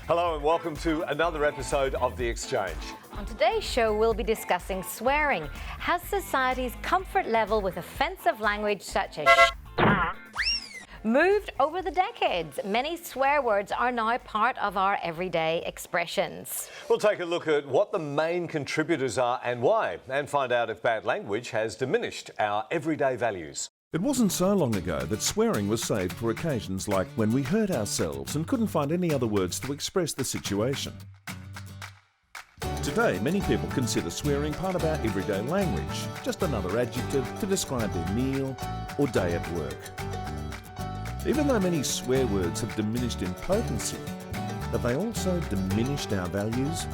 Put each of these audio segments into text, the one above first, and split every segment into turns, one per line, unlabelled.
Hello and welcome to another episode of The Exchange.
On today's show, we'll be discussing swearing. Has society's comfort level with offensive language such as moved over the decades? Many swear words are now part of our everyday expressions.
We'll take a look at what the main contributors are and why, and find out if bad language has diminished our everyday values.
It wasn't so long ago that swearing was saved for occasions like when we hurt ourselves and couldn't find any other words to express the situation. Today, many people consider swearing part of our everyday language, just another adjective to describe their meal or day at work. Even though many swear words have diminished in potency, have they also diminished our values?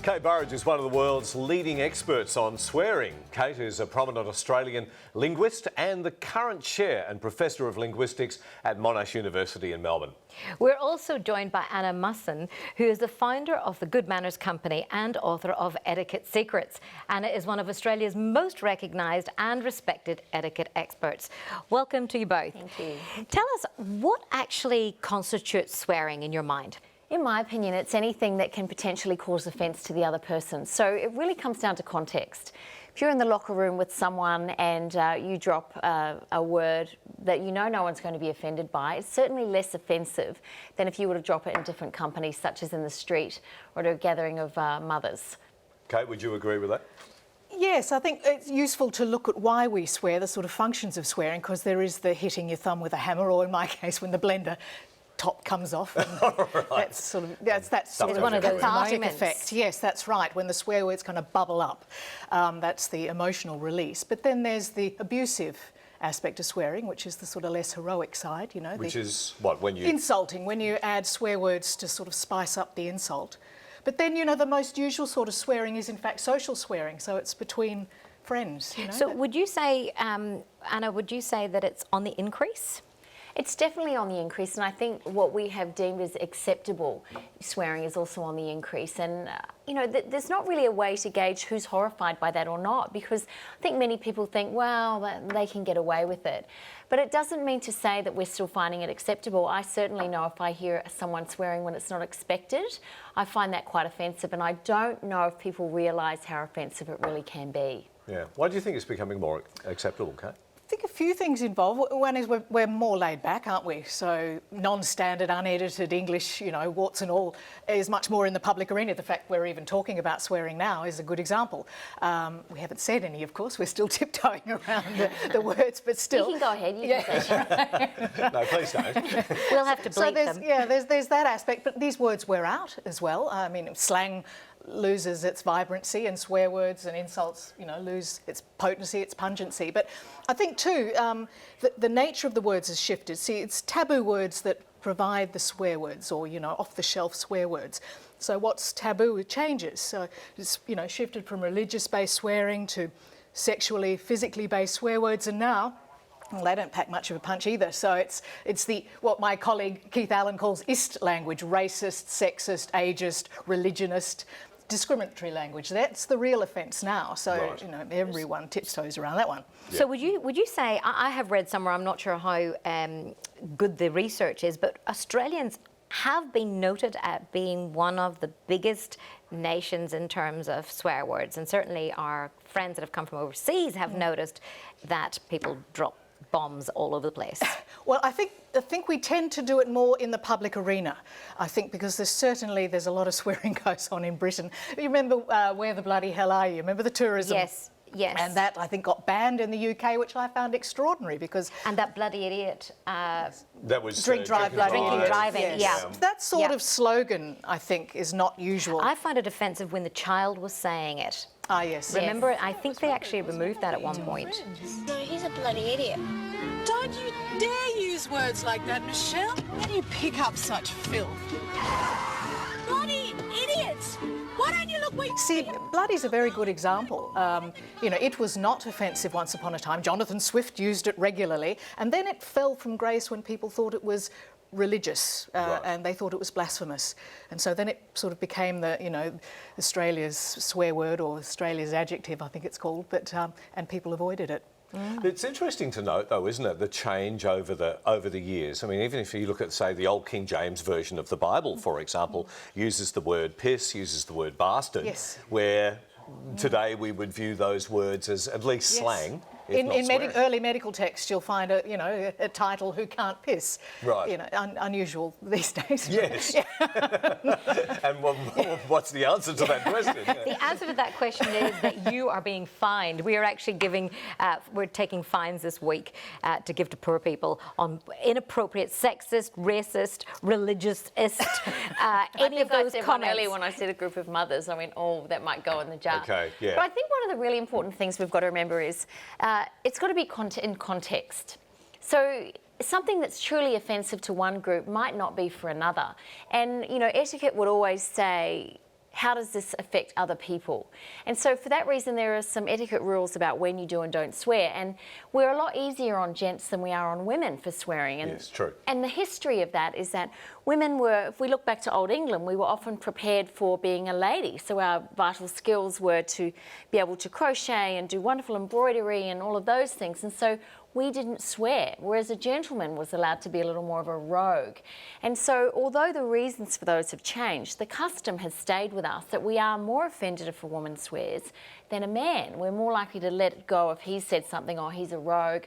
Kate Burridge is one of the world's leading experts on swearing. Kate is a prominent Australian linguist and the current chair and Professor of Linguistics at Monash University in Melbourne.
We're also joined by Anna Musson, who is the founder of the Good Manners Company and author of Etiquette Secrets. Anna is one of Australia's most recognised and respected etiquette experts. Welcome to you both.
Thank you.
Tell us, what actually constitutes swearing in your mind?
In my opinion, it's anything that can potentially cause offence to the other person. So it really comes down to context. If you're in the locker room with someone and you drop a word that you know no one's going to be offended by, it's certainly less offensive than if you were to drop it in different companies, such as in the street or at a gathering of mothers.
Kate, would you agree with that?
Yes, I think it's useful to look at why we swear, the sort of functions of swearing, because there is the hitting your thumb with a hammer, or in my case, when the blender top comes off.
Right.
That's
one of those
cathartic
moments.
effect. Yes, that's right. When the swear words kind of bubble up, that's the emotional release. But then there's the abusive aspect of swearing, which is the sort of less heroic side. You know,
Which is what, when you...
insulting, when you add swear words to sort of spice up the insult. But then, you know, the most usual sort of swearing is in fact social swearing. So it's between friends. You know?
So would you say, Anna, would you say that it's on the increase?
It's definitely on the increase, and I think what we have deemed as acceptable swearing is also on the increase. And, you know, there's not really a way to gauge who's horrified by that or not, because I think many people think, well, they can get away with it. But it doesn't mean to say that we're still finding it acceptable. I certainly know if I hear someone swearing when it's not expected, I find that quite offensive, and I don't know if people realise how offensive it really can be.
Yeah. Why do you think it's becoming more acceptable, Kate?
I think a few things involved. One is we're more laid back, aren't we? So non-standard, unedited English, you know, warts and all, is much more in the public arena. The fact we're even talking about swearing now is a good example. We haven't said any, of course. We're still tiptoeing around the words, but still.
You can go ahead. You can say
No, please don't.
We'll have to bleep them.
Yeah, there's that aspect, but these words wear out as well. I mean, slang loses its vibrancy, and swear words and insults, you know, lose its potency, its pungency. But I think too, the nature of the words has shifted. See, it's taboo words that provide the swear words, or, you know, off-the-shelf swear words. So what's taboo, it changes. So it's, you know, shifted from religious-based swearing to sexually, physically-based swear words, and now, well, they don't pack much of a punch either. So it's the what my colleague Keith Allen calls ist language: racist, sexist, ageist, religionist, discriminatory language. That's the real offence now. So
Right.
you know, everyone tiptoes around that one.
So would you say, I have read somewhere, I'm not sure how good the research is, but Australians have been noted at being one of the biggest nations in terms of swear words, and certainly our friends that have come from overseas have noticed that people drop bombs all over the place.
Well, I think we tend to do it more in the public arena. I think because there's a lot of swearing goes on in Britain. You remember Where the Bloody Hell Are You? Remember the tourism?
Yes. Yes.
And that, I think, got banned in the UK, which I found extraordinary because...
And that bloody idiot.
That was
Drink, drive, bloody
Drinking,
idiot.
driving,
Yes.
yeah.
That sort
Yeah.
of slogan, I think, is not usual.
I find it offensive when the child was saying it.
Ah, yes.
Remember, I think they actually removed that at one point.
No, he's a bloody idiot.
Don't you dare use words like that, Michelle. How do you pick up such filth?
Bloody idiots! Why don't you look where you...
See, bloody's a very good example. You know, it was not offensive once upon a time. Jonathan Swift used it regularly, and then it fell from grace when people thought it was religious and they thought it was blasphemous. And so then it sort of became the, you know, Australia's swear word or Australia's adjective, I think it's called, but and people avoided it.
It's interesting to note, though, isn't it, the change over the years. I mean, even if you look at, say, the old King James version of the Bible, for example, uses the word piss, uses the word bastard,
Yes.
where today we would view those words as at least slang. if
In,
not
in
swearing.
early medical texts, you'll find a title, "Who can't piss."
Right.
You know, unusual these days.
Yes. And what's the answer to that question?
The answer to that question is that you are being fined. We are actually we're taking fines this week to give to poor people on inappropriate, sexist, racist, religiousist, any of those comments.
Earlier when I said a group of mothers, I went, oh, that might go in the jar.
Okay, yeah.
But I think one of the really important things we've got to remember is it's got to be in context. So something that's truly offensive to one group might not be for another. And, you know, etiquette would always say, how does this affect other people? And so for that reason, there are some etiquette rules about when you do and don't swear. And we're a lot easier on gents than we are on women for swearing. And,
yes, true.
And the history of that is that women were, if we look back to Old England, we were often prepared for being a lady. So our vital skills were to be able to crochet and do wonderful embroidery and all of those things. And so we didn't swear, whereas a gentleman was allowed to be a little more of a rogue. And so although the reasons for those have changed, the custom has stayed with us that we are more offended if a woman swears than a man. We're more likely to let it go if he said something or he's a rogue,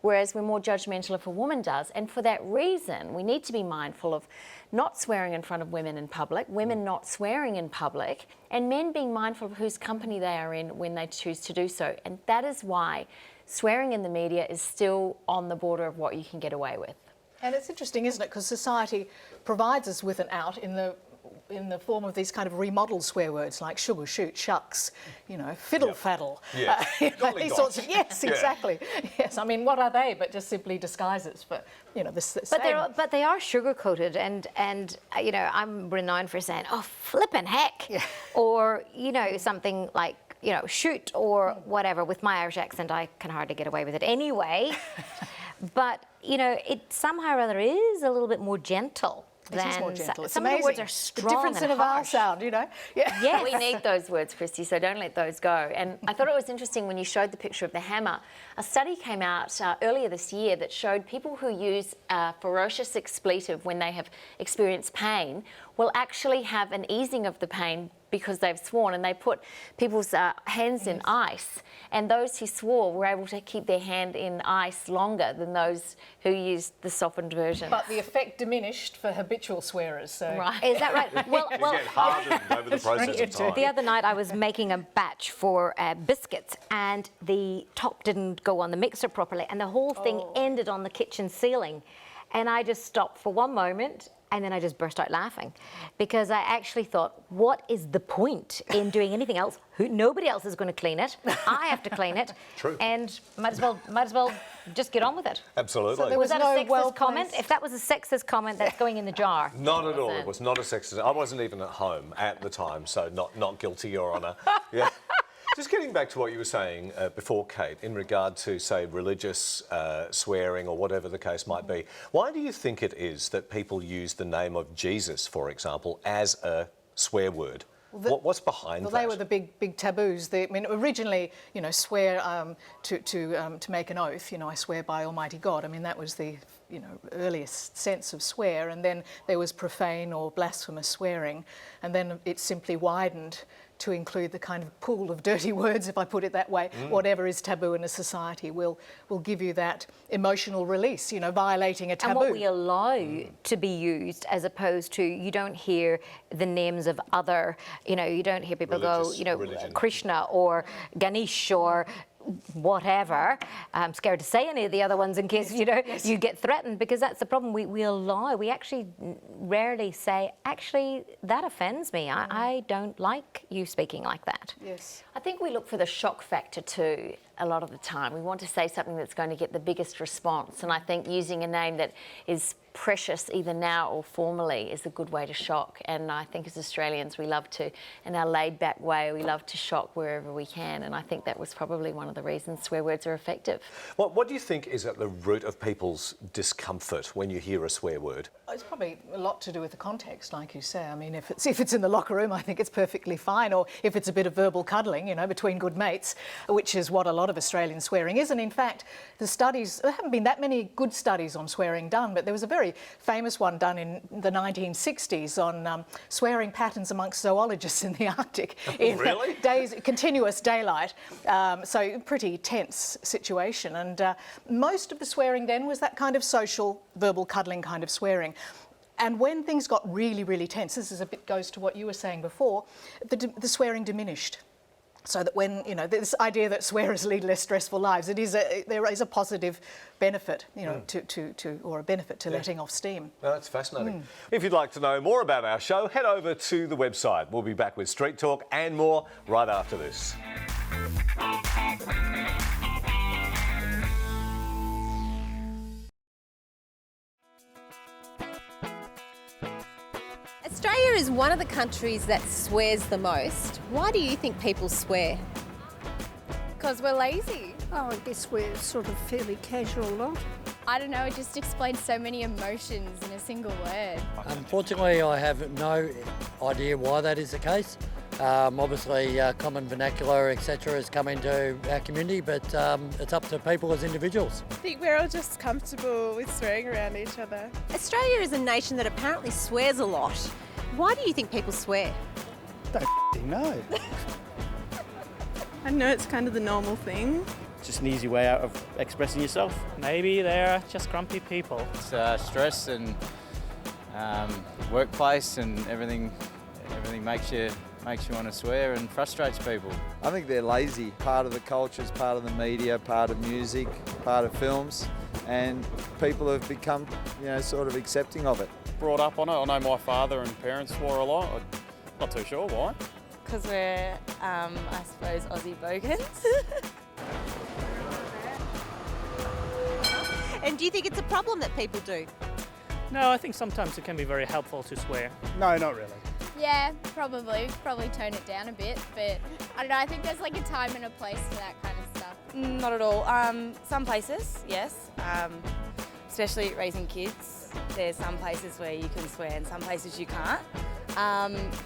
whereas we're more judgmental if a woman does. And for that reason, we need to be mindful of not swearing in front of women in public, women not swearing in public, and men being mindful of whose company they are in when they choose to do so. And that is why swearing in the media is still on the border of what you can get away with.
And it's interesting, isn't it? Because society provides us with an out in the form of these kind of remodeled swear words like sugar, shoot, shucks, you know, fiddle faddle.
Yeah.
These sorts of, yes, exactly. Yes, I mean, what are they but just simply disguises for, you know, the same.
But they are sugar-coated, and you know, I'm renowned for saying, oh, flippin' heck, or, you know, something like, you know, shoot or whatever. With my Irish accent, I can hardly get away with it anyway. But, you know, it somehow or other is a little bit more gentle.
It is more gentle. It's
some
amazing.
of the words are strong.
The difference
and
in a vowel
harsh.
sound, you know. Yeah.
Yes.
We need those words, Christy, so don't let those go. And I thought it was interesting when you showed the picture of the hammer. A study came out earlier this year that showed people who use a ferocious expletive when they have experienced pain will actually have an easing of the pain because they've sworn, and they put people's hands in ice, and those who swore were able to keep their hand in ice longer than those who used the softened version.
But the effect diminished for habitual swearers. So.
Right.
Is that right? Well,
You get hardened over the process of time.
the other night I was making a batch for biscuits, and the top didn't go on the mixer properly, and the whole thing ended on the kitchen ceiling. And I just stopped for one moment, and then I just burst out laughing, because I actually thought, what is the point in doing anything else? Nobody else is going to clean it. I have to clean it.
True.
And might as well just get on with it.
Absolutely.
So there
Was that
no
a sexist comment?
well-placed-
If that was a sexist comment, that's going in the jar.
Not at all. It was not a sexist. I wasn't even at home at the time, so not guilty, Your Honour. Yeah. Just getting back to what you were saying before, Kate, in regard to, say, religious swearing or whatever the case might be, why do you think it is that people use the name of Jesus, for example, as a swear word? What's behind that?
Well, they were the big taboos. I mean, originally, you know, swear to make an oath. You know, I swear by Almighty God. I mean, that was the, you know, earliest sense of swear. And then there was profane or blasphemous swearing, and then it simply widened to include the kind of pool of dirty words, if I put it that way. Whatever is taboo in a society will give you that emotional release, you know, violating a taboo.
And what we allow to be used, as opposed to, you don't hear the names of other, you know, you don't hear people go, you know,
religion.
Krishna or Ganesh or whatever. I'm scared to say any of the other ones in case, you know, you get threatened, because that's the problem. We actually rarely say, actually, that offends me. I don't like you speaking like that.
Yes.
I think we look for the shock factor too a lot of the time. We want to say something that's going to get the biggest response, and I think using a name that is precious either now or formerly is a good way to shock. And I think as Australians we love to, in our laid back way, we love to shock wherever we can, and I think that was probably one of the reasons swear words are effective.
What do you think is at the root of people's discomfort when you hear a swear word?
It's probably a lot to do with the context, like you say. I mean, if it's in the locker room, I think it's perfectly fine. Or if it's a bit of verbal cuddling, you know, between good mates, which is what a lot lot of Australian swearing is. And in fact, the studies, there haven't been that many good studies on swearing done, but there was a very famous one done in the 1960s on swearing patterns amongst zoologists in the Arctic. In
Really?
Continuous daylight. So pretty tense situation. And most of the swearing then was that kind of social, verbal cuddling kind of swearing. And when things got really, really tense, this is a bit goes to what you were saying before, the swearing diminished. So that when, you know, this idea that swearers lead less stressful lives, there is a positive benefit, you know, or a benefit to letting off steam.
No, that's fascinating. If you'd like to know more about our show, head over to the website. We'll be back with Street Talk and more right after this.
Australia is one of the countries that swears the most. Why do you think people swear?
Because we're lazy.
Oh, I guess we're sort of fairly casual lot.
I don't know, it just explains so many emotions in a single word.
Unfortunately, I have no idea why that is the case. Obviously, common vernacular, etc., has come into our community, but it's up to people as individuals.
I think we're all just comfortable with swearing around each other.
Australia is a nation that apparently swears a lot. Why do you think people swear?
Don't know.
I know it's kind of the normal thing.
Just an easy way out of expressing yourself.
Maybe they're just grumpy people.
It's stress and workplace and everything makes you want to swear and frustrates people.
I think they're lazy. Part of the culture is part of the media, part of music, part of films, and people have become, you know, sort of accepting of it.
Brought up on it. I know my father and parents swore a lot. I'm not too sure why.
Because we're, I suppose, Aussie bogans.
And do you think it's a problem that people do?
No, I think sometimes it can be very helpful to swear.
No, not really.
Yeah, probably tone it down a bit, but I don't know, I think there's like a time and a place for that kind of stuff.
Not at all. Some places, yes. Especially raising kids. There's some places where you can swear and some places you can't.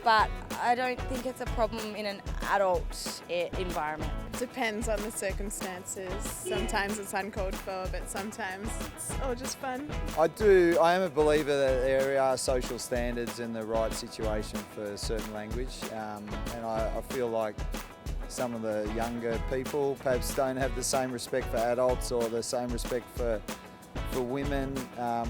But I don't think it's a problem in an adult environment. Depends on the circumstances. Sometimes it's uncalled for, but sometimes it's all just fun.
I am a believer that there are social standards in the right situation for certain language, and I feel like some of the younger people perhaps don't have the same respect for adults or the same respect for women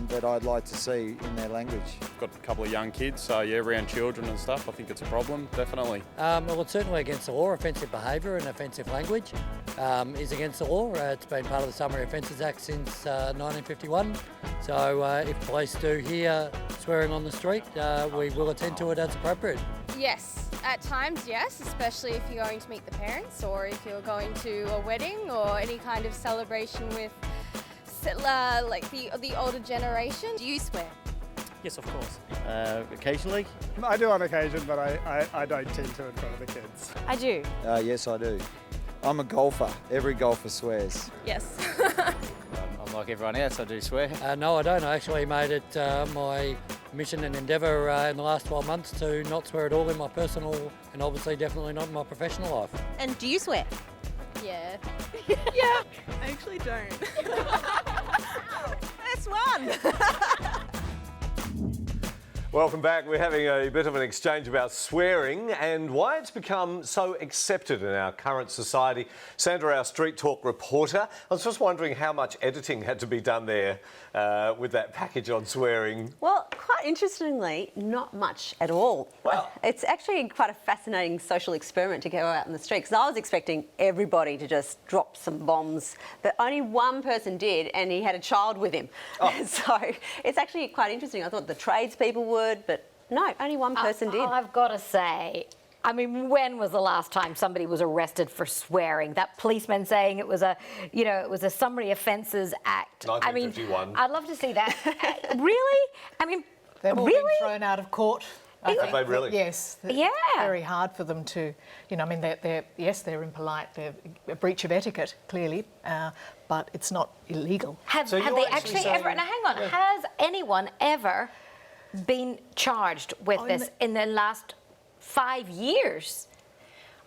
that I'd like to see in their language.
Got a couple of young kids, so yeah, around children and stuff, I think it's a problem, definitely.
Well, it's certainly against the law. Offensive behaviour and offensive language is against the law. It's been part of the Summary Offences Act since 1951. So if police do hear swearing on the street, we will attend to it as appropriate.
Yes, at times yes, especially if you're going to meet the parents or if you're going to a wedding or any kind of celebration with like the older generation.
Do you swear?
Yes, of course.
Occasionally. I do on occasion, but I don't tend to in front of the kids.
I do.
Yes, I do. I'm a golfer. Every golfer swears.
Yes.
I'm like everyone else, I do swear.
No, I don't. I actually made it my mission and endeavour in the last 12 months to not swear at all in my personal and obviously definitely not in my professional life.
And do you swear?
Yeah.
Yeah, I actually don't.
That's one.
Welcome back. We're having a bit of an exchange about swearing and why it's become so accepted in our current society. Sandra, our Street Talk reporter, I was just wondering how much editing had to be done there with that package on swearing.
Well, quite interestingly, not much at all.
Wow.
It's actually quite a fascinating social experiment to go out in the street, because I was expecting everybody to just drop some bombs, but only one person did, and he had a child with him. Oh. So it's actually quite interesting. I thought the tradespeople would, but no, only one person did.
I've got to say, I mean, when was the last time somebody was arrested for swearing? That policeman saying it was a, you know, it was a Summary Offences Act.
1951.
I mean, I'd love to see that. Really? I mean,
They've all
really?
been thrown out of court. I
Have they really?
Yes.
Yeah.
Very hard for them to, you know, I mean, they're impolite. They're a breach of etiquette, clearly, but it's not illegal.
Have they actually ever, now hang on, has anyone ever been charged with this in the last 5 years?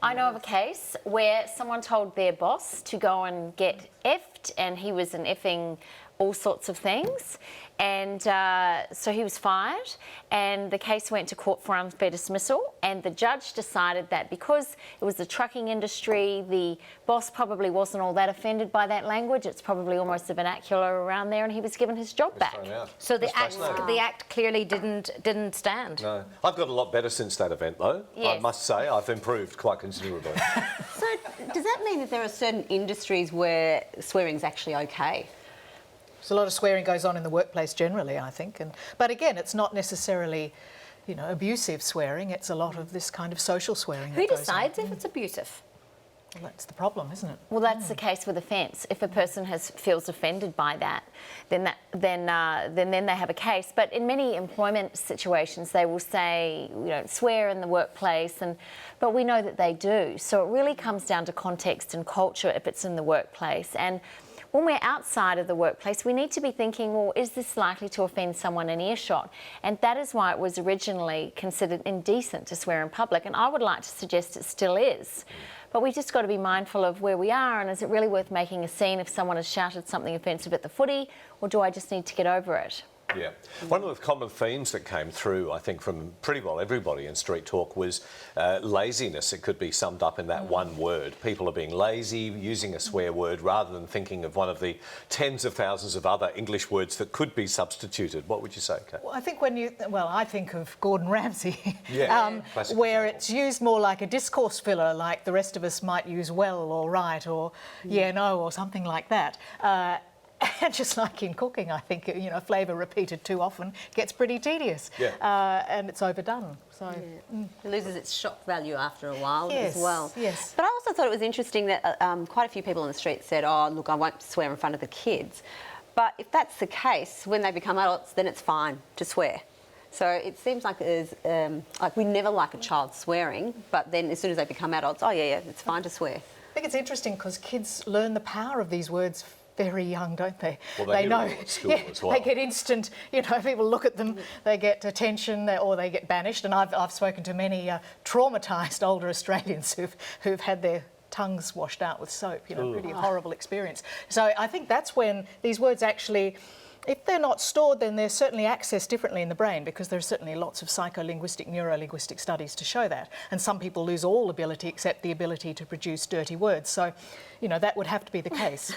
I know of a case where someone told their boss to go and get effed, and he was an effing all sorts of things. And so he was fired, and the case went to court for unfair dismissal, and the judge decided that because it was the trucking industry, the boss probably wasn't all that offended by that language. It's probably almost a vernacular around there, and he was given his job back.
So the act clearly didn't stand.
No. I've got a lot better since that event, though.
Yes.
I must say, I've improved quite considerably.
So does that mean that there are certain industries where swearing's actually okay?
So a lot of swearing goes on in the workplace generally, I think. But again, it's not necessarily, abusive swearing. It's a lot of this kind of social swearing.
Who decides if it's abusive?
Well, that's the problem, isn't it?
Well, that's the case with offence. If a person feels offended by that, then they have a case. But in many employment situations, they will say, swear in the workplace, but we know that they do. So it really comes down to context and culture if it's in the workplace. And when we're outside of the workplace, we need to be thinking, well, is this likely to offend someone in earshot? And that is why it was originally considered indecent to swear in public. And I would like to suggest it still is. But we've just got to be mindful of where we are, and is it really worth making a scene if someone has shouted something offensive at the footy, or do I just need to get over it?
Yeah. One of the common themes that came through, I think, from pretty well everybody in Street Talk was laziness. It could be summed up in that one word. People are being lazy, using a swear word rather than thinking of one of the tens of thousands of other English words that could be substituted. What would you say, Kate?
Well, I think I think of Gordon Ramsay,
example.
where it's used more like a discourse filler, like the rest of us might use well or right or yeah, no, or something like that. And just like in cooking, I think, flavour repeated too often gets pretty tedious. And it's overdone. So
it loses its shock value after a while
yes,
as well.
Yes.
But I also thought it was interesting that quite a few people on the street said, oh, look, I won't swear in front of the kids. But if that's the case, when they become adults, then it's fine to swear. So it seems like there's, we never like a child swearing, but then as soon as they become adults, oh, yeah, it's fine to swear.
I think it's interesting because kids learn the power of these words very young, don't they?
Well, they
know.
At school as well.
They get instant, people look at them, they get attention or they get banished. And I've spoken to many traumatised older Australians who've had their tongues washed out with soap, pretty horrible experience. So I think that's when these words actually, if they're not stored, then they're certainly accessed differently in the brain, because there are certainly lots of psycholinguistic, neurolinguistic studies to show that. And some people lose all ability except the ability to produce dirty words. So, that would have to be the case.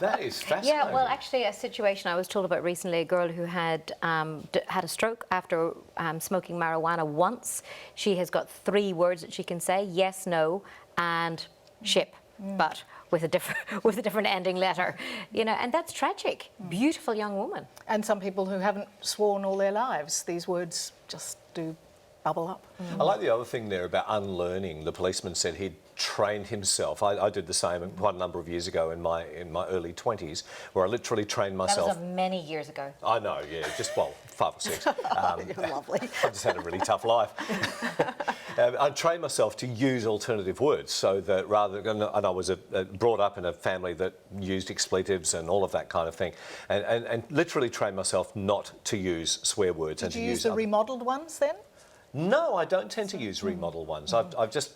That is fascinating.
Yeah, well, actually, a situation I was told about recently, a girl who had had a stroke after smoking marijuana once. She has got 3 words that she can say: yes, no, and ship, but with a different ending letter, and that's tragic. Beautiful young woman.
And some people who haven't sworn all their lives, these words just do bubble up.
I like the other thing there about unlearning. The policeman said he'd trained himself. I did the same quite a number of years ago in my early 20s, where I literally trained myself.
That was many years ago.
I know, yeah, just 5 or 6.
Lovely.
I've just had a really tough life. I trained myself to use alternative words, so that and I was brought up in a family that used expletives and all of that kind of thing, and literally trained myself not to use swear words.
Did you use the remodelled ones then?
No, I don't tend to use remodelled ones. I've just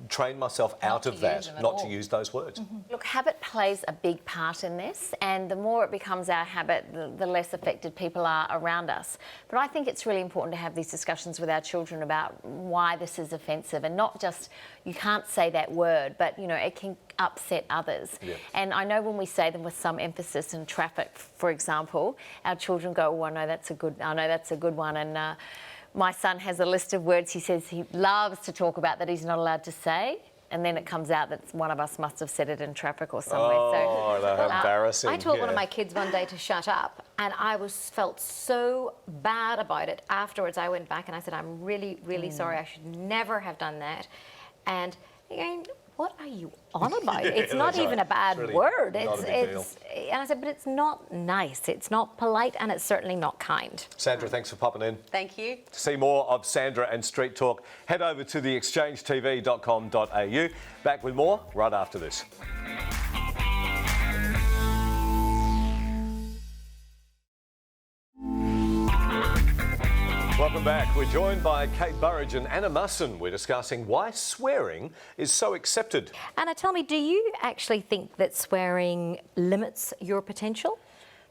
trained myself out of that, not to use those words.
Look, habit plays a big part in this, and the more it becomes our habit, the less affected people are around us. But I think it's really important to have these discussions with our children about why this is offensive, and not just, you can't say that word, but, it can upset others. Yeah. And I know when we say them with some emphasis in traffic, for example, our children go, oh, I know that's a good one, and my son has a list of words he says he loves to talk about that he's not allowed to say, and then it comes out that one of us must have said it in traffic or somewhere.
Oh, that's embarrassing.
I told one of my kids one day to shut up, and I felt so bad about it. Afterwards, I went back and I said, I'm really, really sorry. I should never have done that. And again, what are you on about? It's not even a bad word. And I said, but it's not nice, it's not polite, and it's certainly not kind.
Sandra, thanks for popping in.
Thank you.
To see more of Sandra and Street Talk, head over to theexchangetv.com.au. Back with more right after this. Welcome back. We're joined by Kate Burridge and Anna Musson. We're discussing why swearing is so accepted.
Anna, tell me, do you actually think that swearing limits your potential?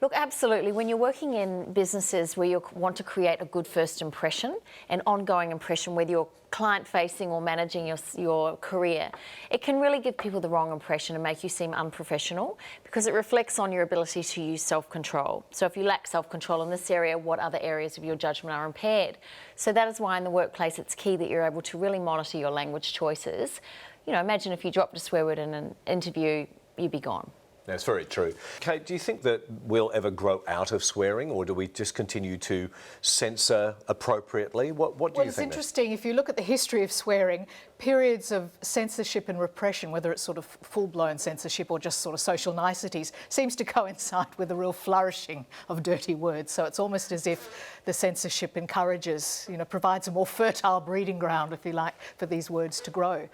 Look, absolutely. When you're working in businesses where you want to create a good first impression, an ongoing impression, whether you're client-facing or managing your career, it can really give people the wrong impression and make you seem unprofessional because it reflects on your ability to use self-control. So if you lack self-control in this area, what other areas of your judgment are impaired? So that is why in the workplace it's key that you're able to really monitor your language choices. You know, imagine if you dropped a swear word in an interview, you'd be gone.
That's very true. Kate, do you think that we'll ever grow out of swearing, or do we just continue to censor appropriately? What do you think?
Well, it's interesting. If you look at the history of swearing, periods of censorship and repression, whether it's sort of full-blown censorship or just sort of social niceties, seems to coincide with a real flourishing of dirty words. So it's almost as if the censorship encourages, you know, provides a more fertile breeding ground, if you like, for these words to grow.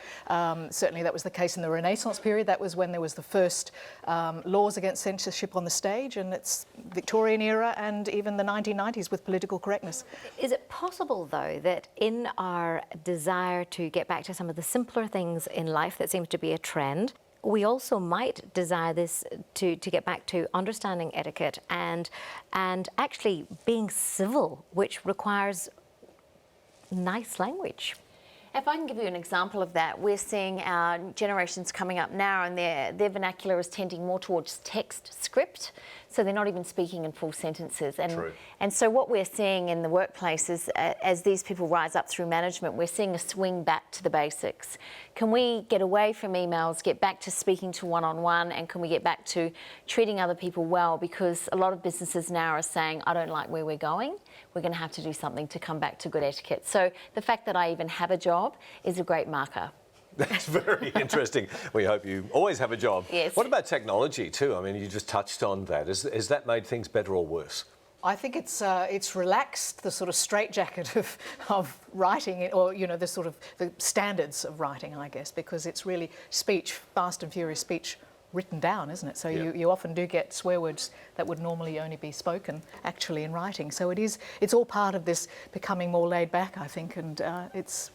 Certainly that was the case in the Renaissance period. That was when there was the first laws against censorship on the stage, and it's Victorian era and even the 1990s with political correctness.
Is it possible, though, that in our desire to get back to some of the simpler things in life that seems to be a trend, we also might desire this to get back to understanding etiquette and actually being civil, which requires nice language?
If I can give you an example of that, we're seeing our generations coming up now and their vernacular is tending more towards text script, so they're not even speaking in full sentences. And so what we're seeing in the workplace is as these people rise up through management, we're seeing a swing back to the basics. Can we get away from emails, get back to speaking to one-on-one, and can we get back to treating other people well? Because a lot of businesses now are saying, I don't like where we're going. We're going to have to do something to come back to good etiquette. So the fact that I even have a job is a great marker.
That's very interesting. We hope you always have a job.
Yes.
What about technology too? I mean, you just touched on that. Has that made things better or worse?
I think it's relaxed the sort of straitjacket of writing, or, you know, the sort of the standards of writing, I guess, because it's really speech, fast and furious speech written down, isn't it? So you often do get swear words that would normally only be spoken actually in writing. So it's all part of this becoming more laid back, I think, and it's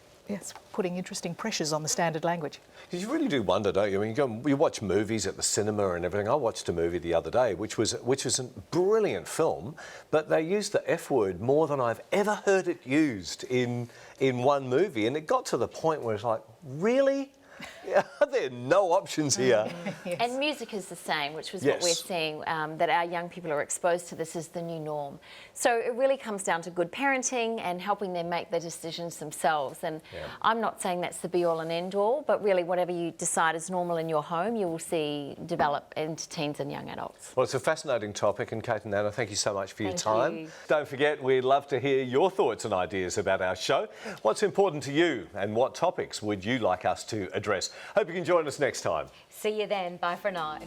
putting interesting pressures on the standard language.
Because you really do wonder, don't you? I mean, you watch movies at the cinema and everything. I watched a movie the other day, which was a brilliant film, but they used the F word more than I've ever heard it used in one movie, and it got to the point where it's like, really? Are there no options here?
Yes. And music is the same, which was what we're seeing, that our young people are exposed to this as the new norm. So it really comes down to good parenting and helping them make their decisions themselves. And I'm not saying that's the be-all and end-all, but really whatever you decide is normal in your home, you will see develop into teens and young adults.
Well, it's a fascinating topic, and Kate and Anna, thank you so much for your time. Don't forget, we'd love to hear your thoughts and ideas about our show. What's important to you, and what topics would you like us to address? Hope you can join us next time.
See you then. Bye for now.